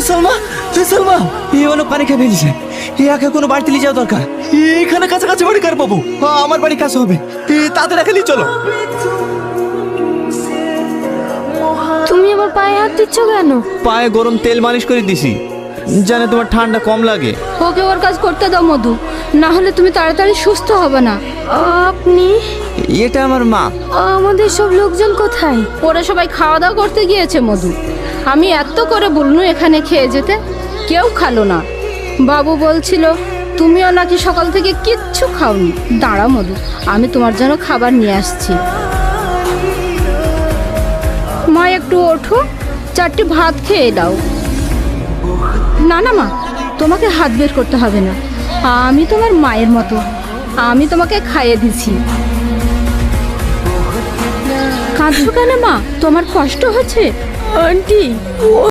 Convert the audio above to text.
সালমা, সালমা, এই অনেক পানি খেয়ে ফেলেছে। একে কোনো বাড়িতে নিয়ে যাওয়া দরকার। এখানে কাছাকাছি বাড়ি কার পাবো? আমার বাড়ি কাছে হবে। তাদের একা নিয়ে চলো। তুমি আমার পায়ে হাত দিচ্ছ কেন? পায়ে গরম তেল মালিশ করে দিছি, জানে তোমার ঠান্ডা কম লাগে। ওকে ওর কাজ করতে দাও মধু, না হলে তুমি তাড়াতাড়ি সুস্থ হবে না। আপনি? এটা আমার মা। আমাদের সব লোকজন কোথায়? ওরা সবাই খাওয়া দাওয়া করতে গিয়েছে মধু। আমি এত করে বলনু এখানে খেয়ে যেতে, কেউ খালো না। বাবু বলছিল তুমিও নাকি সকাল থেকে কিচ্ছু খাওনি। দাঁড়া মধু, আমি তোমার জন্য খাবার নিয়ে আসছি। মা একটু ওঠো, 4টি ভাত খেয়ে দাও। না না মা, তোমাকে হাত বের করতে হবে না, আমি তোমার মায়ের মতো, আমি তোমাকে খাইয়ে দিছি। কাঁদছো কেন মা? তোমার কষ্ট হচ্ছে? আন্টি